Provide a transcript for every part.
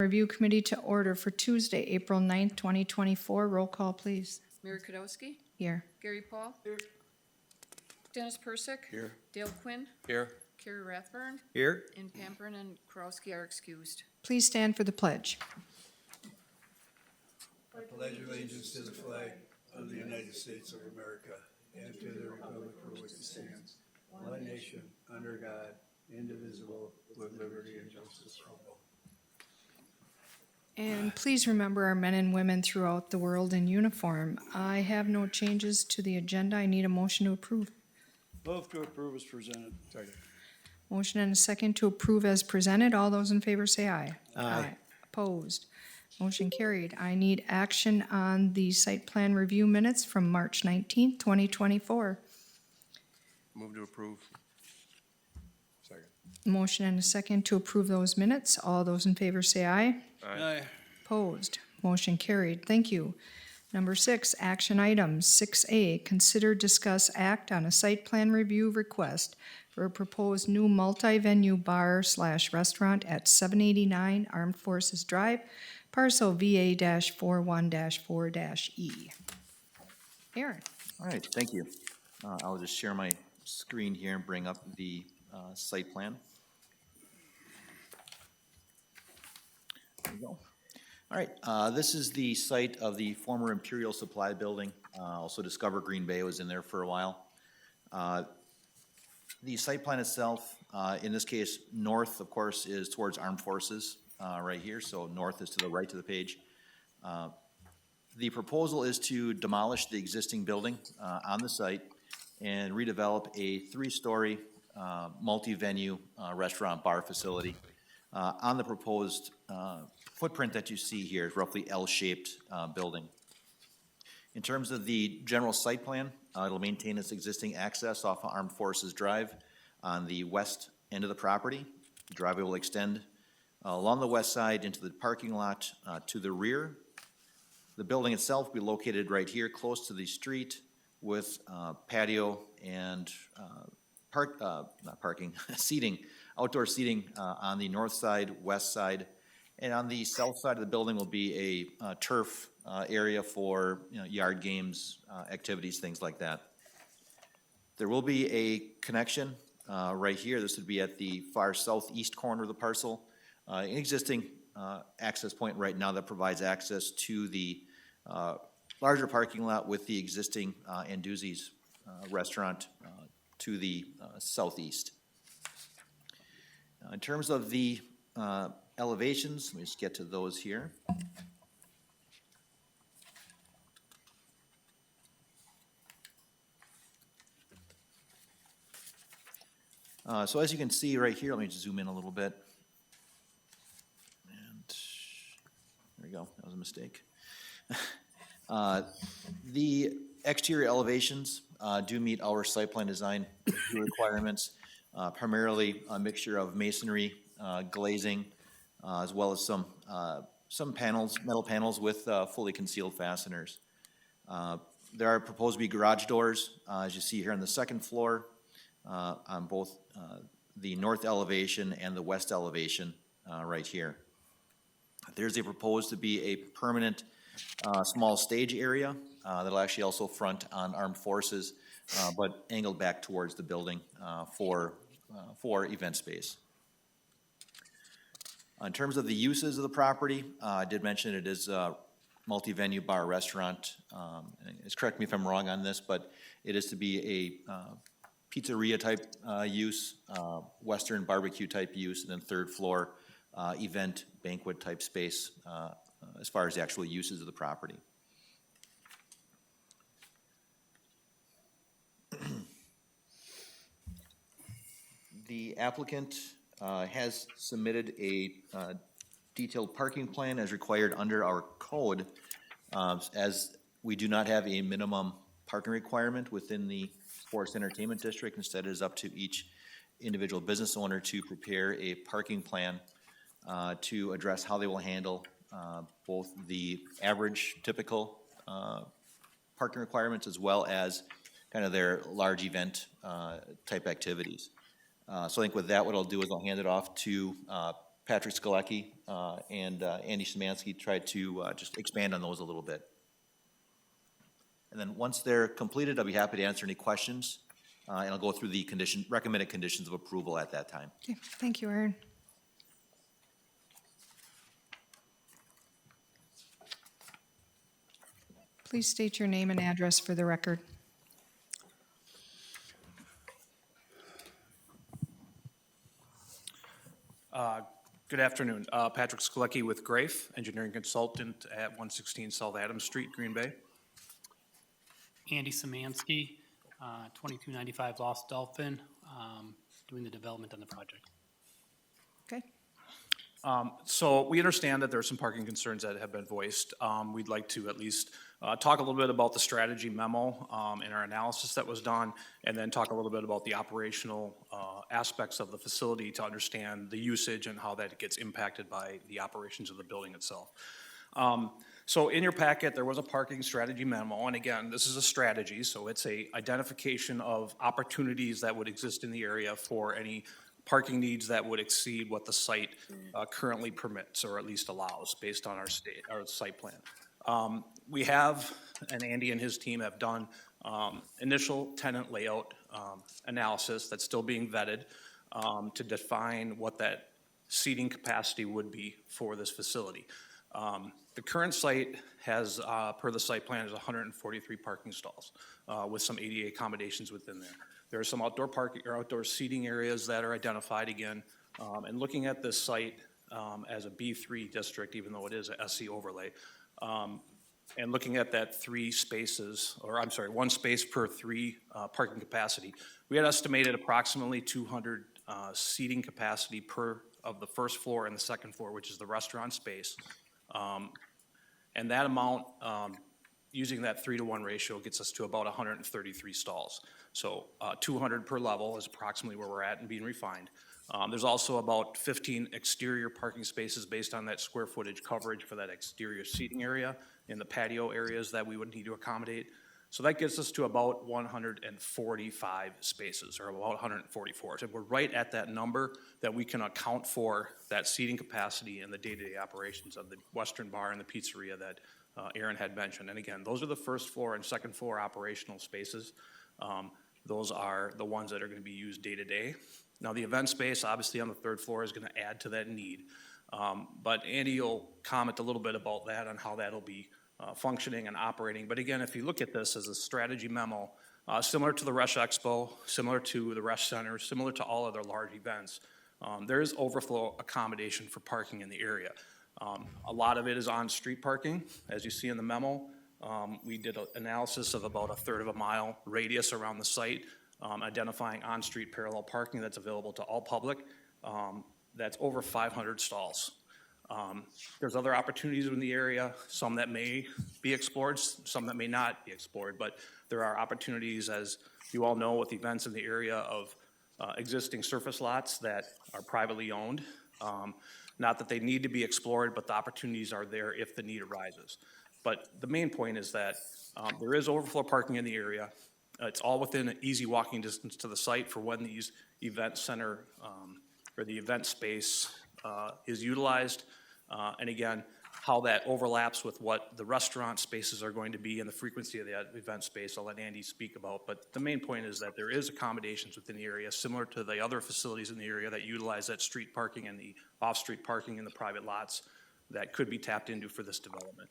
Review Committee to order for Tuesday, April 9th, 2024. Roll call, please. Mary Kudowski, Here. Gary Paul. Here. Dennis Persick. Here. Dale Quinn, Here. Carrie Rathburn, Here. and Pampern and Kurowski are excused. Please stand for the pledge. I pledge allegiance to the flag of the United States of America and to the republic for which it stands, one nation, under God, indivisible, with liberty and justice for all. And please remember our men and women throughout the world in uniform. I have no changes to the agenda. I need a motion to approve. Move to approve as presented. Second. Motion and a second to approve as presented. All those in favor say aye. Aye. Opposed? Motion carried. I need action on the site plan review minutes from March 19th, 2024. Move to approve. Second. Motion and a second to approve those minutes. All those in favor say aye. Aye. Opposed? Motion carried. Thank you. Number 6, action items. 6A, consider, discuss, act on a site plan review request for a proposed new multi-venue bar/restaurant at 789 Armed Forces Drive, parcel VA-41-4-E. Aaron. All right, thank you. I'll just share my screen here and bring up the site plan. There we go. All right, this is the site of the former Imperial Supply Building. Also Discover Green Bay was in there for a while. The site plan itself, in this case, north, of course, is towards Armed Forces right here, so north is to the right of the page. The proposal is to demolish the existing building on the site and redevelop a 3-story multi-venue restaurant bar facility on the proposed footprint that you see here, is roughly L-shaped building. In terms of the general site plan, it'll maintain its existing access off of Armed Forces Drive on the west end of the property. The driveway will extend along the west side into the parking lot to the rear. The building itself will be located right here, close to the street, with patio and seating, outdoor seating on the north side, west side. And on the south side of the building will be a turf area for yard games, activities, things like that. There will be a connection right here. This would be at the far southeast corner of the parcel. An existing access point right now that provides access to the larger parking lot with the existing Anduzzi's restaurant to the southeast. In terms of the elevations, let me just get to those here. So as you can see right here, let me just zoom in a little bit. And there we go, that was a mistake. The exterior elevations do meet our site plan design requirements, primarily a mixture of masonry, glazing, as well as some panels, metal panels with fully concealed fasteners. There are proposed to be garage doors, as you see here on the second floor, on both the north elevation and the west elevation right here. There's a proposed to be a permanent small stage area that'll actually also front on Armed Forces, but angled back towards the building for event space. In terms of the uses of the property, I did mention it is a multi-venue bar restaurant. Correct me if I'm wrong on this, but it is to be a pizzeria type use, Western barbecue type use, and then third floor event banquet type space as far as the actual uses of the property. The applicant has submitted a detailed parking plan as required under our code, as we do not have a minimum parking requirement within the Forest Entertainment District. Instead, it is up to each individual business owner to prepare a parking plan to address how they will handle both the average typical parking requirements as well as kind of their large event type activities. So I think with that, what I'll do is I'll hand it off to Patrick Skolecki and Andy Szymanski tried to just expand on those a little bit. And then once they're completed, I'll be happy to answer any questions, and I'll go through the recommended conditions of approval at that time. Okay, thank you, Aaron. Please state your name and address for the record. Good afternoon. Patrick Skolecki with Grafe, engineering consultant at 116 South Adams Street, Green Bay. Andy Szymanski, 2295 Lost Dolphin, doing the development on the project. Okay, So we understand that there are some parking concerns that have been voiced. We'd like to at least talk a little bit about the strategy memo and our analysis that was done, and then talk a little bit about the operational aspects of the facility to understand the usage and how that gets impacted by the operations of the building itself. So in your packet, there was a parking strategy memo, and again, this is a strategy, so it's a identification of opportunities that would exist in the area for any parking needs that would exceed what the site currently permits, or at least allows, based on our site plan. We have, and Andy and his team have done initial tenant layout analysis that's still being vetted to define what that seating capacity would be for this facility. The current site has, per the site plan, is 143 parking stalls with some ADA accommodations within there. There are some outdoor parking or outdoor seating areas that are identified again. And looking at this site as a B3 district, even though it is a SE overlay, and looking at that 3 spaces, or I'm sorry, 1 space per 3 parking capacity, we had estimated approximately 200 seating capacity per of the first floor and the second floor, which is the restaurant space. And that amount, using that 3-to-1 ratio, gets us to about 133 stalls. So 200 per level is approximately where we're at and being refined. There's also about 15 exterior parking spaces based on that square footage coverage for that exterior seating area in the patio areas that we would need to accommodate. So that gets us to about 145 spaces, or about 144. So we're right at that number that we can account for that seating capacity and the day-to-day operations of the Western Bar and the pizzeria that Aaron had mentioned. And again, those are the first floor and second floor operational spaces. Those are the ones that are going to be used day-to-day. Now, the event space, obviously, on the third floor is going to add to that need. But Andy will comment a little bit about that, on how that'll be functioning and operating. But again, if you look at this as a strategy memo, similar to the Resch Expo, similar to the Resch Center, similar to all other large events, there is overflow accommodation for parking in the area. A lot of it is on-street parking, as you see in the memo. We did an analysis of about a third of a mile radius around the site, identifying on-street parallel parking that's available to all public. That's over 500 stalls. There's other opportunities in the area, some that may be explored, some that may not be explored, but there are opportunities, as you all know, with events in the area of existing surface lots that are privately owned. Not that they need to be explored, but the opportunities are there if the need arises. But the main point is that there is overflow parking in the area. It's all within an easy walking distance to the site for when these event center or the event space is utilized. And again, how that overlaps with what the restaurant spaces are going to be and the frequency of that event space, I'll let Andy speak about. But the main point is that there is accommodations within the area, similar to the other facilities in the area that utilize that street parking and the off-street parking in the private lots that could be tapped into for this development.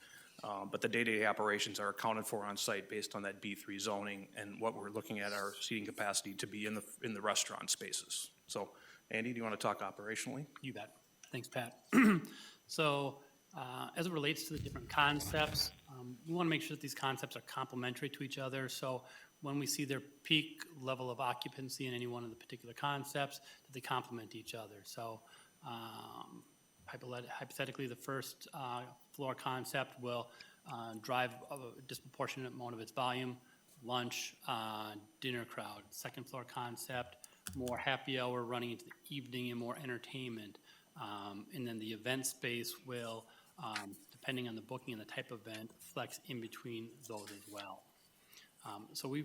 But the day-to-day operations are accounted for on site based on that B3 zoning and what we're looking at our seating capacity to be in the restaurant spaces. So, Andy, do you want to talk operationally? You bet. Thanks, Pat. So as it relates to the different concepts, we want to make sure that these concepts are complementary to each other. So when we see their peak level of occupancy in any one of the particular concepts, that they complement each other. So hypothetically, the first floor concept will drive a disproportionate amount of its volume, lunch, dinner crowd. Second floor concept, more happy hour running into the evening and more entertainment. And then the event space will, depending on the booking and the type of event, flex in between those as well. So we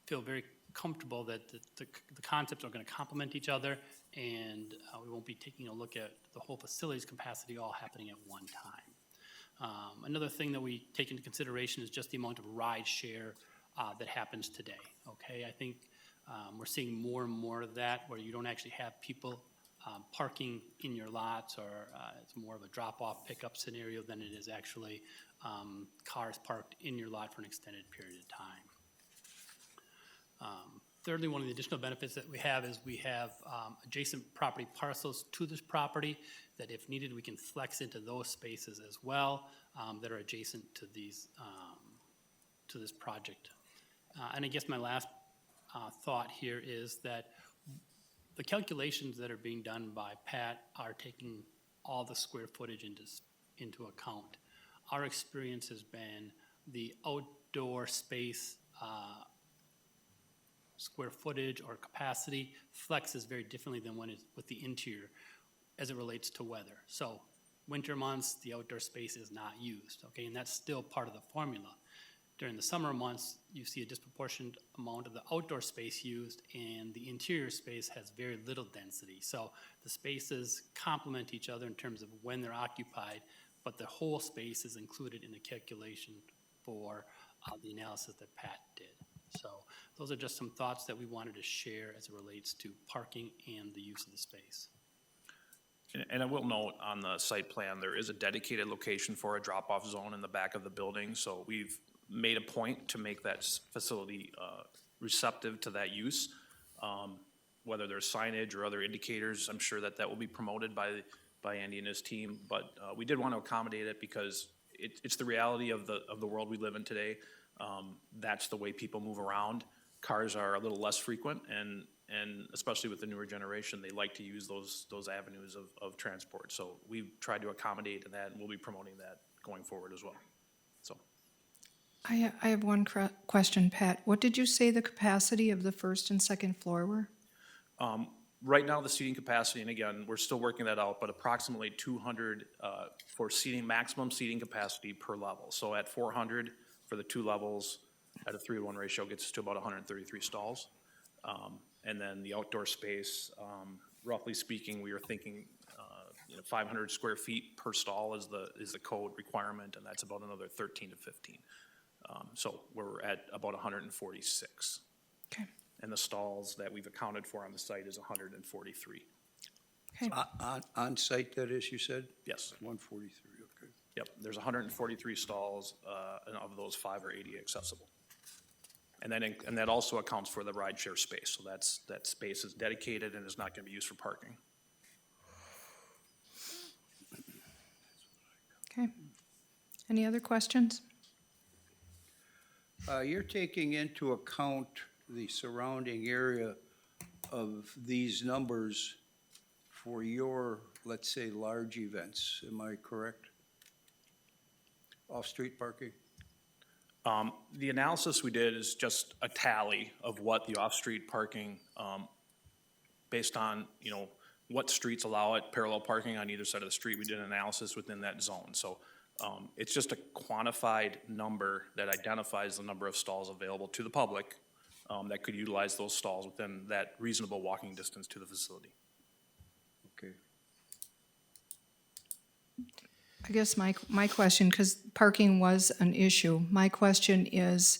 feel very comfortable that the concepts are going to complement each other, and we won't be taking a look at the whole facility's capacity all happening at one time. Another thing that we take into consideration is just the amount of ride share that happens today, okay? I think we're seeing more and more of that, where you don't actually have people parking in your lots, or it's more of a drop-off pickup scenario than it is actually cars parked in your lot for an extended period of time. Thirdly, one of the additional benefits that we have is we have adjacent property parcels to this property that if needed, we can flex into those spaces as well that are adjacent to these, to this project. And I guess my last thought here is that the calculations that are being done by Pat are taking all the square footage into account. Our experience has been the outdoor space square footage or capacity flexes very differently than when it's with the interior as it relates to weather. So winter months, the outdoor space is not used, okay, and that's still part of the formula. During the summer months, you see a disproportionate amount of the outdoor space used, and the interior space has very little density. So the spaces complement each other in terms of when they're occupied, but the whole space is included in the calculation for the analysis that Pat did. So those are just some thoughts that we wanted to share as it relates to parking and the use of the space. And I will note on the site plan, there is a dedicated location for a drop-off zone in the back of the building. So we've made a point to make that facility receptive to that use. Whether there's signage or other indicators, I'm sure that will be promoted by Andy and his team. But we did want to accommodate it because it's the reality of the world we live in today. That's the way people move around. Cars are a little less frequent, and especially with the newer generation, they like to use those avenues of transport. So we've tried to accommodate that, and we'll be promoting that going forward as well. So. I have one question, Pat. What did you say the capacity of the first and second floor were? Right now, the seating capacity, and again, we're still working that out, but approximately 200 for maximum seating capacity per level. So at 400 for the two levels, at a 3-to-1 ratio, gets us to about 133 stalls. And then the outdoor space, roughly speaking, we are thinking 500 square feet per stall is the code requirement, and that's about another 13 to 15. So we're at about 146. Okay. And the stalls that we've accounted for on the site is 143. Okay. On site, that is, you said? Yes. 143, okay. Yep, there's 143 stalls, and of those 5 are ADA accessible. And that also accounts for the ride share space. So that space is dedicated and is not going to be used for parking. Okay. Any other questions? You're taking into account the surrounding area of these numbers for your, let's say, large events, am I correct? Off-street parking? The analysis we did is just a tally of what the off-street parking, based on, what streets allow it, parallel parking on either side of the street. We did an analysis within that zone. So it's just a quantified number that identifies the number of stalls available to the public that could utilize those stalls within that reasonable walking distance to the facility. Okay. I guess my question, because parking was an issue, my question is,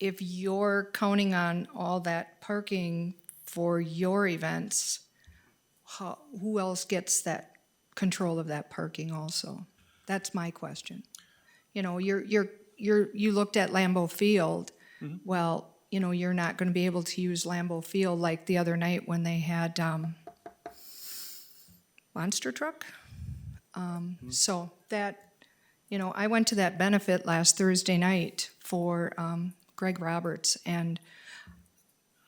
if you're counting on all that parking for your events, who else gets that control of that parking also? That's my question. You looked at Lambeau Field. Mm-hmm. Well, you're not going to be able to use Lambeau Field like the other night when they had monster truck. So that, I went to that benefit last Thursday night for Greg Roberts, and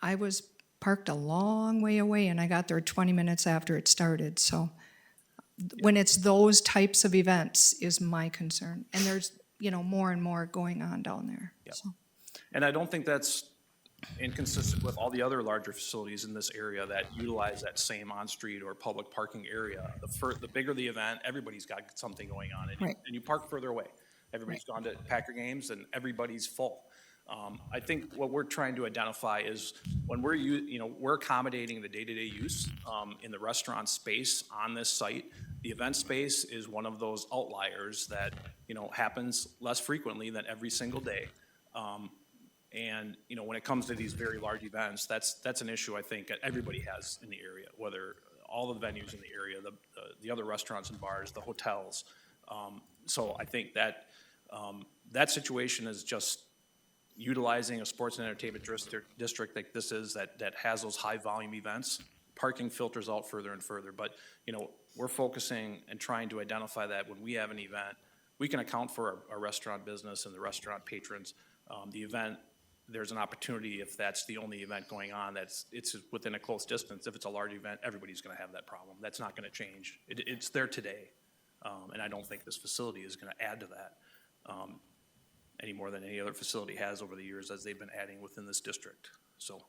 I was parked a long way away, and I got there 20 minutes after it started. So when it's those types of events is my concern, and there's more and more going on down there. Yep. So. And I don't think that's inconsistent with all the other larger facilities in this area that utilize that same on-street or public parking area. The bigger the event, everybody's got something going on, and, Right. you park further away. Everybody's gone to Packer games, and everybody's full. I think what we're trying to identify is when we're accommodating the day-to-day use in the restaurant space on this site. The event space is one of those outliers that, happens less frequently than every single day. And, when it comes to these very large events, that's an issue I think that everybody has in the area, whether all the venues in the area, the other restaurants and bars, the hotels. So I think that, that situation is just utilizing a sports and entertainment district like this is, that has those high volume events. Parking filters out further and further, but, we're focusing and trying to identify that when we have an event, we can account for our restaurant business and the restaurant patrons. The event, there's an opportunity if that's the only event going on, it's within a close distance. If it's a large event, everybody's gonna have that problem. That's not gonna change. It's there today. And I don't think this facility is gonna add to that, any more than any other facility has over the years as they've been adding within this district, so.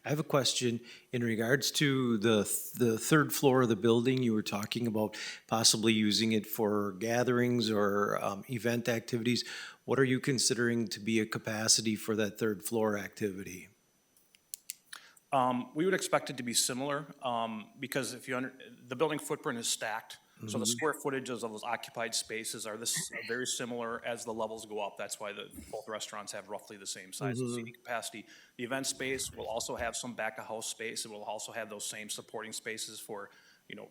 I have a question in regards to the third floor of the building. You were talking about possibly using it for gatherings or event activities. What are you considering to be a capacity for that third floor activity? We would expect it to be similar, because the building footprint is stacked, so the square footages of those occupied spaces are very similar as the levels go up. That's why both restaurants have roughly the same size of seating capacity. The event space will also have some back-of-house space. It will also have those same supporting spaces for,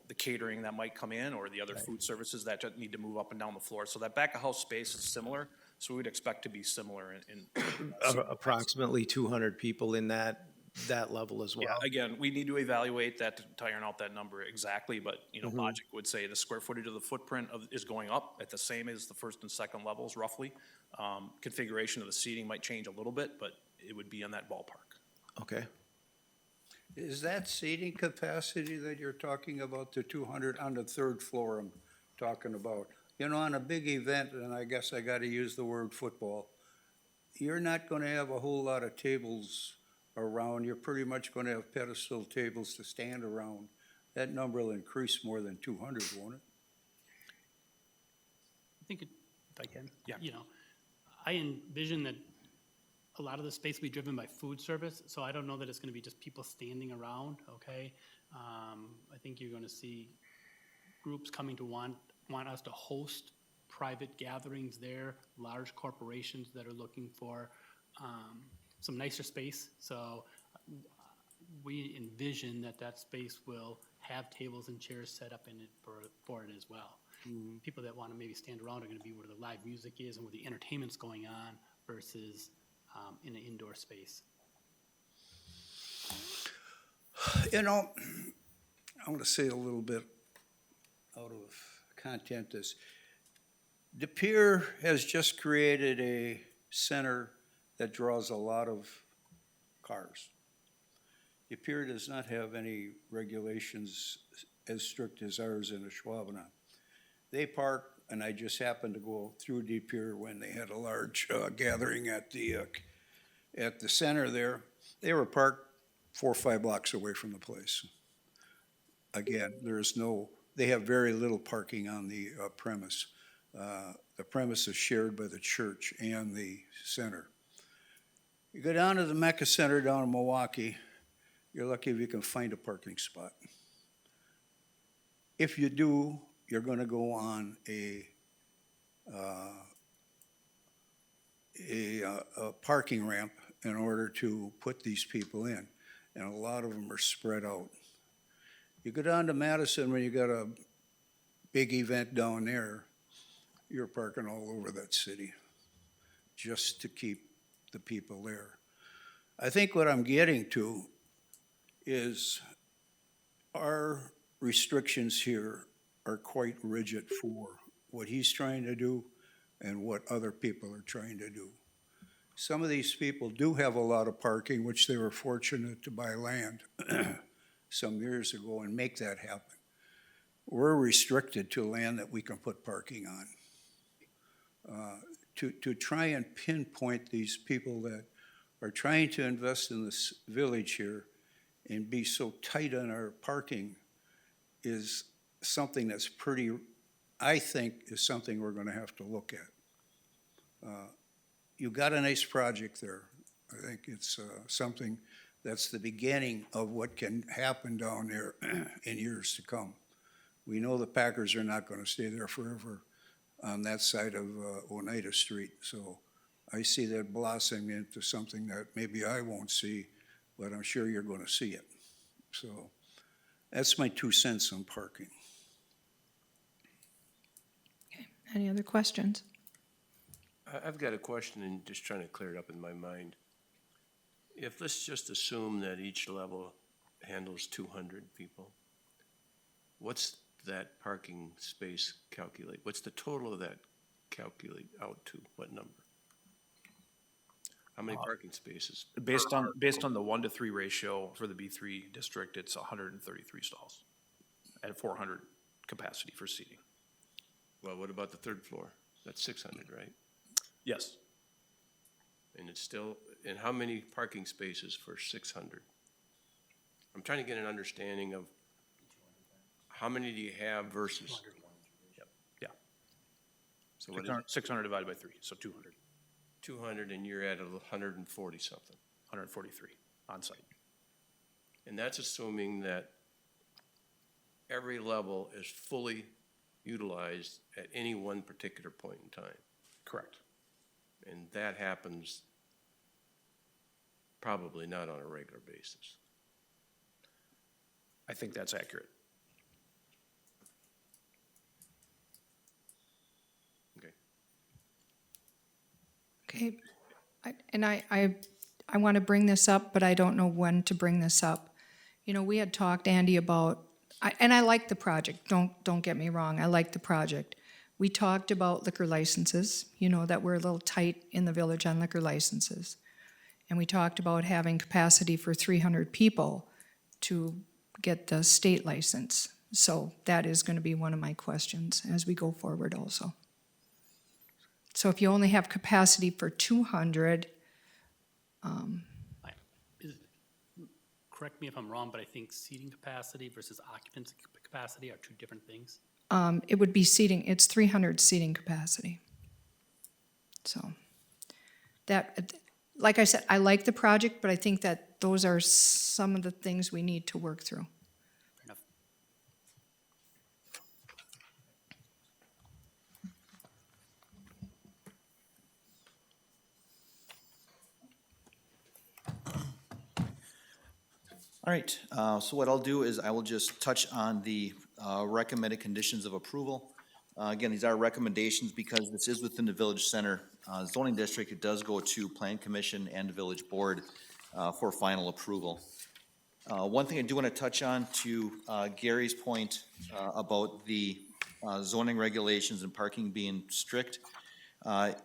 the catering that might come in or the other food services that need to move up and down the floor. So that back-of-house space is similar, so we'd expect to be similar in Approximately 200 people in that level as well. Yeah, again, we need to evaluate that to iron out that number exactly, but, logic would say the square footage of the footprint is going up at the same as the first and second levels roughly. Configuration of the seating might change a little bit, but it would be in that ballpark. Okay. Is that seating capacity that you're talking about, the 200 on the third floor I'm talking about? On a big event, and I guess I gotta use the word football, you're not gonna have a whole lot of tables around. You're pretty much gonna have pedestal tables to stand around. That number will increase more than 200, won't it? I think, if I can. Yeah. I envision that a lot of the space will be driven by food service, so I don't know that it's gonna be just people standing around, okay? I think you're gonna see groups coming to want us to host private gatherings there, large corporations that are looking for some nicer space. So we envision that space will have tables and chairs set up in it for it as well. People that want to maybe stand around are going to be where the live music is and where the entertainment's going on versus in an indoor space. I want to say a little bit out of content this. De Pere has just created a center that draws a lot of cars. De Pere does not have any regulations as strict as ours in Ashwaubenon. They park, and I just happened to go through De Pere when they had a large gathering at the center there. They were parked 4 or 5 blocks away from the place. Again, they have very little parking on the premise. The premise is shared by the church and the center. You go down to the Mecca Center down in Milwaukee, you're lucky if you can find a parking spot. If you do, you're gonna go on a parking ramp in order to put these people in, and a lot of them are spread out. You go down to Madison when you got a big event down there, you're parking all over that city just to keep the people there. I think what I'm getting to is our restrictions here are quite rigid for what he's trying to do and what other people are trying to do. Some of these people do have a lot of parking, which they were fortunate to buy land some years ago and make that happen. We're restricted to land that we can put parking on. To try and pinpoint these people that are trying to invest in this village here and be so tight on our parking is something that's I think is something we're gonna have to look at. You got a nice project there. I think it's something that's the beginning of what can happen down there in years to come. We know the Packers are not going to stay there forever on that side of Oneida Street. So I see that blossoming into something that maybe I won't see, but I'm sure you're going to see it. So that's my 2 cents on parking. Any other questions? I've got a question and just trying to clear it up in my mind. If let's just assume that each level handles 200 people, what's that parking space calculate? What's the total of that calculate out to? What number? How many parking spaces? Based on the 1-to-3 ratio for the B3 district, it's 133 stalls at 400 capacity for seating. Well, what about the third floor? That's 600, right? Yes. And it's still, and how many parking spaces for 600? I'm trying to get an understanding of how many do you have versus, Yeah. so what is it? 600 divided by 3, so 200, 200 and you're at 140 something. 143 on site. And that's assuming that every level is fully utilized at any one particular point in time. Correct. And that happens probably not on a regular basis. I think that's accurate. Okay. Okay, I want to bring this up, but I don't know when to bring this up. You know, we had talked, Andy, about, and I like the project, don't get me wrong, I like the project. We talked about liquor licenses, you know, that we're a little tight in the village on liquor licenses. And we talked about having capacity for 300 people to get the state license. So that is going to be one of my questions as we go forward also. So if you only have capacity for 200, Correct me if I'm wrong, but I think seating capacity versus occupancy capacity are two different things. it would be seating, it's 300 seating capacity. So that, like I said, I like the project, but I think that those are some of the things we need to work through. Fair enough. All right, so what I'll do is I will just touch on the recommended conditions of approval. Again, these are recommendations because this is within the village center zoning district. It does go to plan commission and village board for final approval. One thing I do want to touch on to Gary's point about the zoning regulations and parking being strict.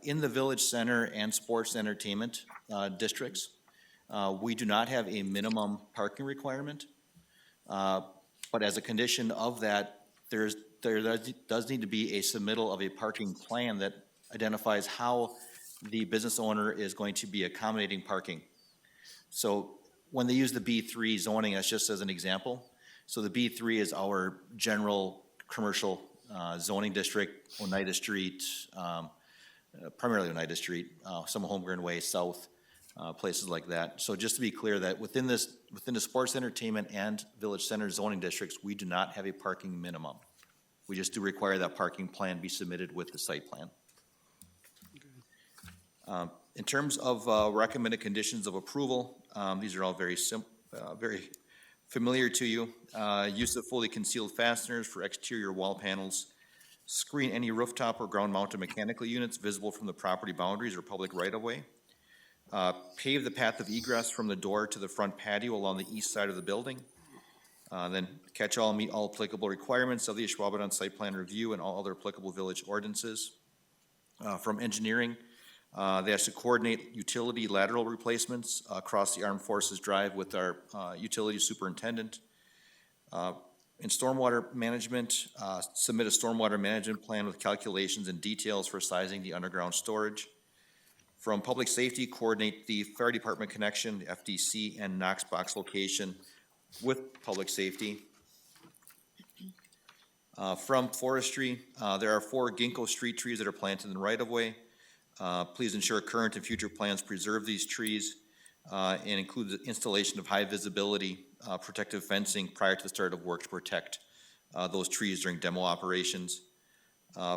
In the village center and sports entertainment districts, we do not have a minimum parking requirement. But as a condition of that, there does need to be a submittal of a parking plan that identifies how the business owner is going to be accommodating parking. So when they use the B3 zoning, that's just as an example. So the B3 is our general commercial zoning district, Oneida Street, primarily Oneida Street, some Holmgren Way South, places like that. So just to be clear that within the sports entertainment and village center zoning districts, we do not have a parking minimum. We just do require that parking plan be submitted with the site plan. In terms of recommended conditions of approval, these are all very familiar to you. Use of fully concealed fasteners for exterior wall panels. Screen any rooftop or ground-mounted mechanical units visible from the property boundaries or public right-of-way. Pave the path of egress from the door to the front patio along the east side of the building. Then catch-all, meet all applicable requirements of the Ashwaubenon site plan review and all other applicable village ordinances. From engineering, they have to coordinate utility lateral replacements across the Armed Forces Drive with our utility superintendent. In stormwater management, submit a stormwater management plan with calculations and details for sizing the underground storage. From public safety, coordinate the fire department connection, the FDC, and Knox box location with public safety. From forestry, there are 4 ginkgo street trees that are planted in the right-of-way. Please ensure current and future plans preserve these trees and include the installation of high visibility protective fencing prior to the start of work to protect those trees during demo operations.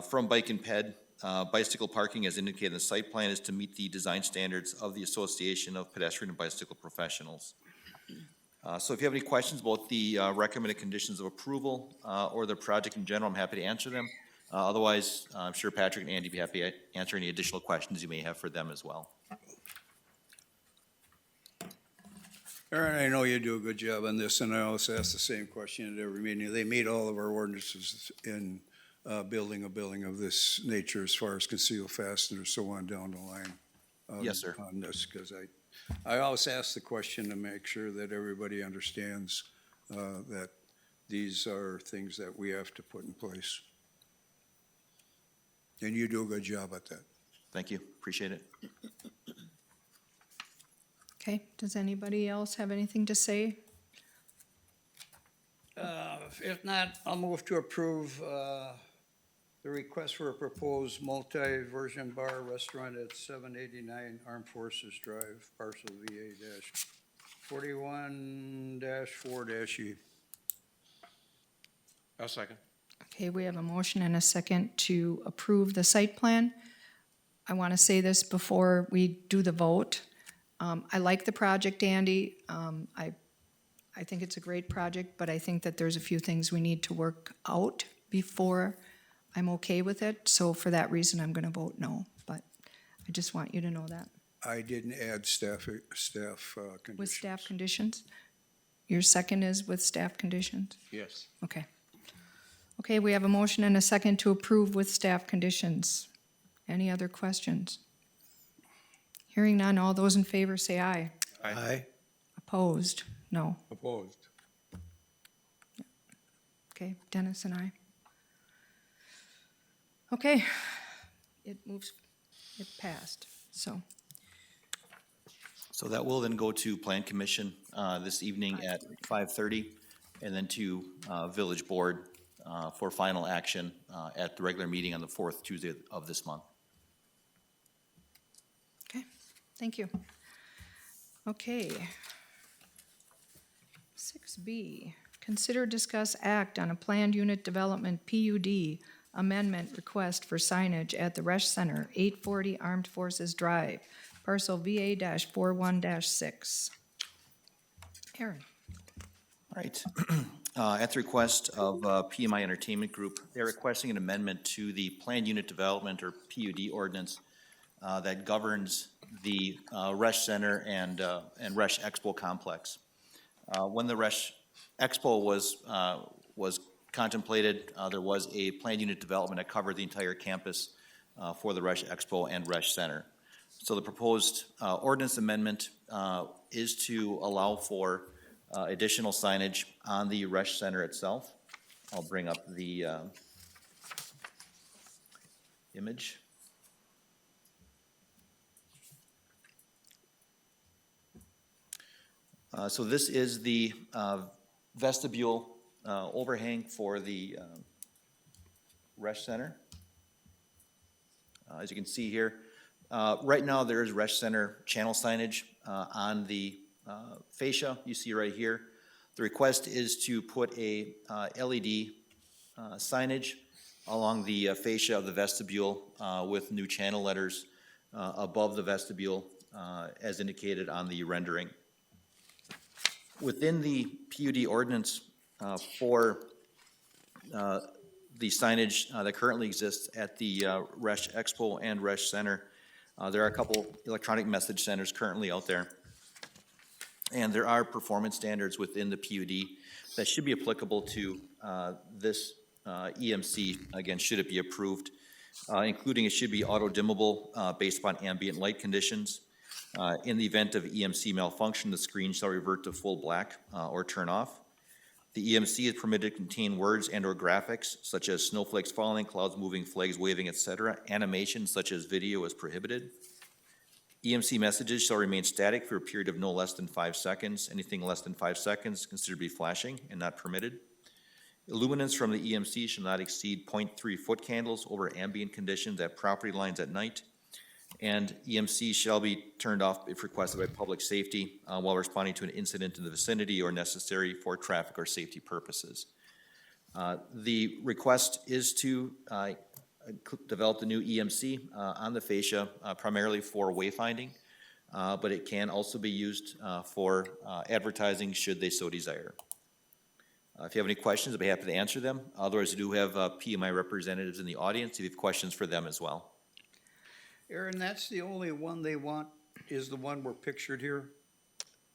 From Bike and Ped, bicycle parking as indicated in the site plan is to meet the design standards of the Association of Pedestrian and Bicycle Professionals. So if you have any questions about the recommended conditions of approval or the project in general, I'm happy to answer them. Otherwise, I'm sure Patrick and Andy would be happy to answer any additional questions you may have for them as well. Aaron, I know you do a good job on this, and I always ask the same question at every meeting. They meet all of our ordinances in building a building of this nature as far as concealed fasteners, so on down the line. Yes, sir. On this, because I always ask the question to make sure that everybody understands that these are things that we have to put in place. And you do a good job at that. Thank you, appreciate it. Okay, does anybody else have anything to say? If not, I'll move to approve the request for a proposed multi-version bar restaurant at 789 Armed Forces Drive, parcel VA-41-4-E. I'll second. Okay, we have a motion and a second to approve the site plan. I want to say this before we do the vote. I like the project, Andy. I think it's a great project, but I think that there's a few things we need to work out before I'm okay with it. So for that reason, I'm going to vote no, but I just want you to know that. I didn't add staff conditions. With staff conditions? Your second is with staff conditions? Yes. Okay. Okay, we have a motion and a second to approve with staff conditions. Any other questions? Hearing none, all those in favor say aye. Aye. Opposed? No. Opposed. Okay, Dennis and I. Okay, it passed, so. So that will then go to Plan Commission this evening at 5:30, and then to Village Board for final action at the regular meeting on the fourth Tuesday of this month. Okay, thank you. Okay. 6B, consider, discuss, act on a planned unit development PUD amendment request for signage at the Resch Center, 840 Armed Forces Drive, parcel VA-41-6. Aaron. All right. At the request of PMI Entertainment Group, they're requesting an amendment to the planned unit development or PUD ordinance that governs the Resch Center and Resch Expo complex. When the Resch Expo was contemplated, there was a planned unit development that covered the entire campus for the Resch Expo and Resch Center. So the proposed ordinance amendment is to allow for additional signage on the Resch Center itself. I'll bring up the image. So this is the vestibule overhang for the Resch Center. As you can see here, right now there is Resch Center channel signage on the fascia you see right here. The request is to put a LED signage along the fascia of the vestibule with new channel letters above the vestibule as indicated on the rendering. Within the PUD ordinance for the signage that currently exists at the Resch Expo and Resch Center, there are a couple electronic message centers currently out there. And there are performance standards within the PUD that should be applicable to this EMC, again, should it be approved, including it should be auto-dimmable based upon ambient light conditions. In the event of EMC malfunction, the screen shall revert to full black or turn off. The EMC is permitted to contain words and or graphics such as snowflakes falling, clouds moving, flags waving, etc. Animation such as video is prohibited. EMC messages shall remain static for a period of no less than 5 seconds. Anything less than 5 seconds is considered to be flashing and not permitted. Illuminance from the EMC shall not exceed 0.3 foot candles over ambient conditions at property lines at night. And EMC shall be turned off if requested by public safety while responding to an incident in the vicinity or necessary for traffic or safety purposes. The request is to develop the new EMC on the fascia primarily for wayfinding, but it can also be used for advertising should they so desire. If you have any questions, I'd be happy to answer them. Otherwise, we do have PMI representatives in the audience if you have questions for them as well. Aaron, that's the only one they want, is the one we're pictured here?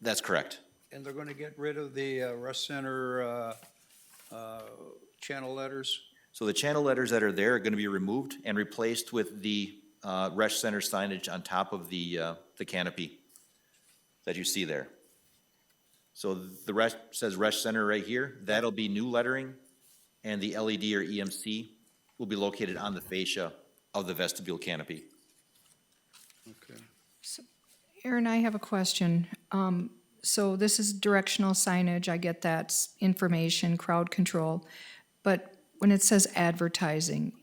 That's correct. And they're gonna get rid of the Resch Center channel letters? So the channel letters that are there are going to be removed and replaced with the Resch Center signage on top of the canopy that you see there. So the Resch says Resch Center right here. That'll be new lettering, and the LED or EMC will be located on the fascia of the vestibule canopy. Okay. Aaron, I have a question. So this is directional signage, I get that's information, crowd control, but when it says advertising,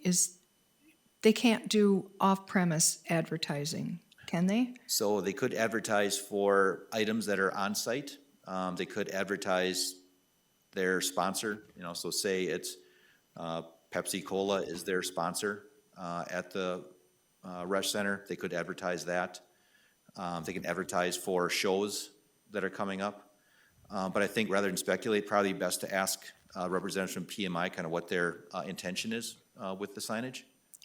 they can't do off-premise advertising, can they? So they could advertise for items that are on site. They could advertise their sponsor, so say it's Pepsi Cola is their sponsor at the Resch Center. They could advertise that. They can advertise for shows that are coming up. But I think rather than speculate, probably best to ask representatives from PMI kind of what their intention is with the signage.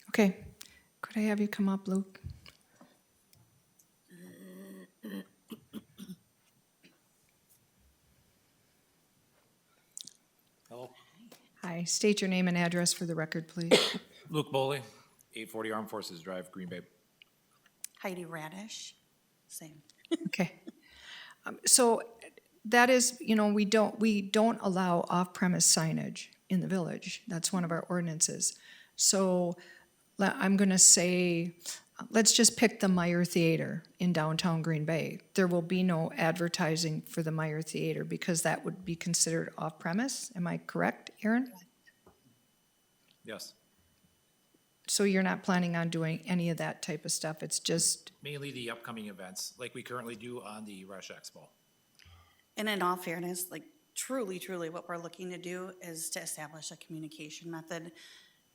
Okay, could I have you come up, Luke? Hello, Hi, state your name and address for the record, please. Luke Boley, 840 Armed Forces Drive, Green Bay. Heidi Radish, same. Okay. So that is, we don't allow off-premise signage in the village. That's one of our ordinances. So I'm gonna say, let's just pick the Meyer Theater in downtown Green Bay. There will be no advertising for the Meyer Theater because that would be considered off-premise. Am I correct, Aaron? Yes, So you're not planning on doing any of that type of stuff? It's just, mainly the upcoming events, like we currently do on the Resch Expo. And in all fairness, like truly, what we're looking to do is to establish a communication method.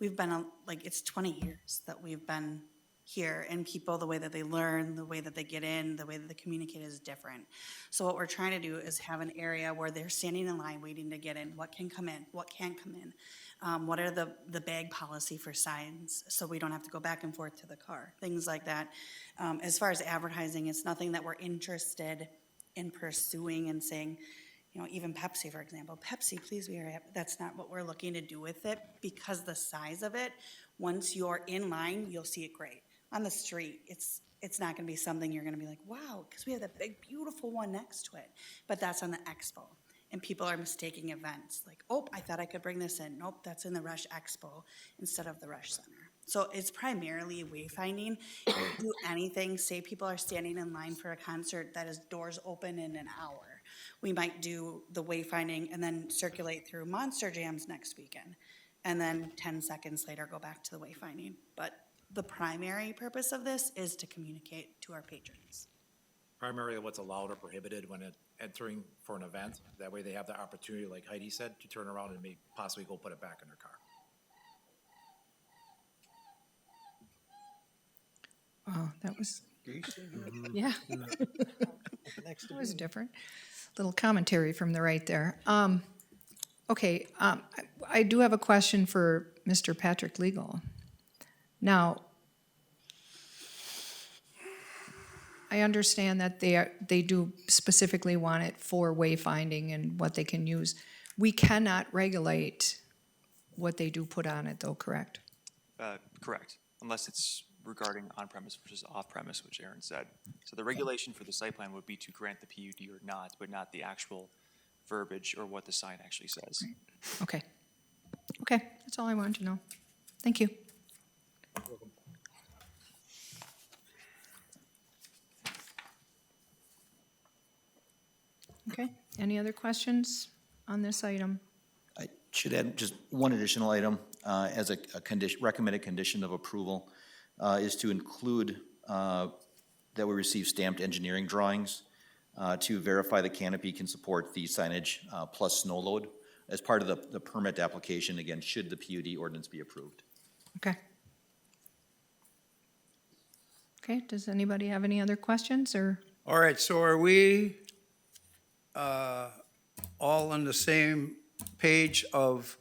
We've been, it's 20 years that we've been here, and people, the way that they learn, the way that they get in, the way that they communicate is different. So what we're trying to do is have an area where they're standing in line waiting to get in, what can come in, what can't come in. What are the bag policy for signs, so we don't have to go back and forth to the car, things like that. As far as advertising, it's nothing that we're interested in pursuing and saying, even Pepsi, for example, Pepsi, please be our, that's not what we're looking to do with it, because the size of it, once you're in line, you'll see it great. On the street, it's not gonna be something you're gonna be like, wow, because we have that big, beautiful one next to it, but that's on the expo. And people are mistaking events, like, oh, I thought I could bring this in. Nope, that's in the Resch Expo instead of the Resch Center. So it's primarily wayfinding. If you do anything, say people are standing in line for a concert that is doors open in an hour. We might do the wayfinding and then circulate through Monster Jams next weekend. And then 10 seconds later, go back to the wayfinding. But the primary purpose of this is to communicate to our patrons. Primarily what's allowed or prohibited when entering for an event. That way they have the opportunity, like Heidi said, to turn around and maybe possibly go put it back in their car. wow, that was, yeah. That was different. Little commentary from the right there. Okay, I do have a question for Mr. Patrick Legal. Now, I understand that they do specifically want it for wayfinding and what they can use. We cannot regulate what they do put on it though, correct? Correct, unless it's regarding on-premise versus off-premise, which Aaron said. So the regulation for the site plan would be to grant the PUD or not, but not the actual verbiage or what the sign actually says. Okay. Okay, that's all I wanted to know. Thank you. Okay, any other questions on this item? I should add just one additional item as a condition, recommended condition of approval is to include that we receive stamped engineering drawings to verify the canopy can support the signage plus snow load as part of the permit application, again, should the PUD ordinance be approved. Okay. Okay, does anybody have any other questions, or? All right, so are we all on the same page of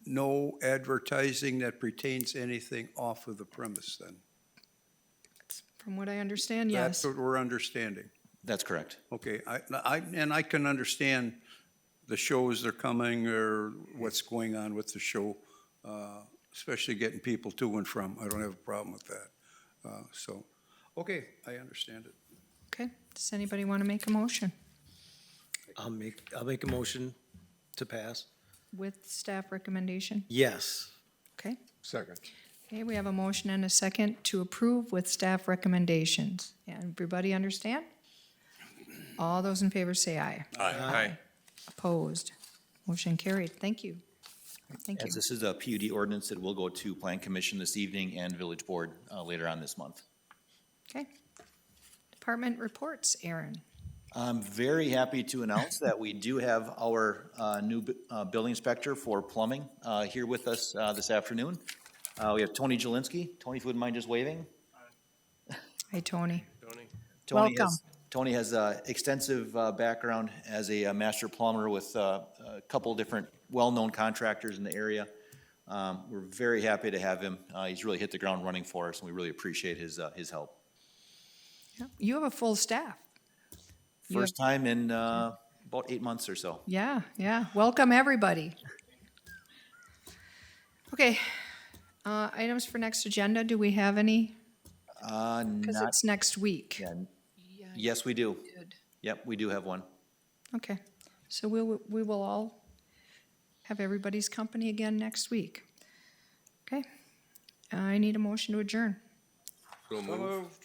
no advertising that pertains to anything off of the premise then? From what I understand, That's yes. what we're understanding. That's correct. Okay, and I can understand the shows that are coming or what's going on with the show, especially getting people to and from. I don't have a problem with that. So, okay, I understand it. Okay, does anybody want to make a motion I'll make a motion to pass. with staff recommendation? Yes. Okay, Second. okay, we have a motion and a second to approve with staff recommendations. Everybody understand? All those in favor say aye. Aye. Opposed? Motion carried. Thank you. Thank you. As this is a PUD ordinance, it will go to Plan Commission this evening and Village Board later on this month. Okay. Department reports, Aaron. I'm very happy to announce that we do have our new building inspector for plumbing here with us this afternoon. We have Tony Jelinski. Tony, if you wouldn't mind just waving. Hi, Tony. Tony Welcome. Tony has extensive background as a master plumber with a couple different well-known contractors in the area. We're very happy to have him. He's really hit the ground running for us, and we really appreciate his help. You have a full staff. You First time in about 8 months or so. Yeah, yeah. Welcome, everybody. Okay, items for next agenda, do we have any? Because Not, it's next week. yeah. Yes, we do. Yep, we do have one. Okay, so we will all have everybody's company again next week. Okay, I need a motion to adjourn. So moved.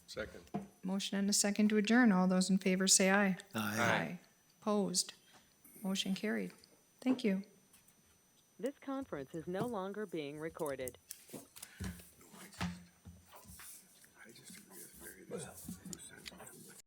Second. Motion and a second to adjourn. All those in favor say aye. Aye. Opposed? Motion carried. Thank you. This conference is no longer being recorded. I just agree with Mary.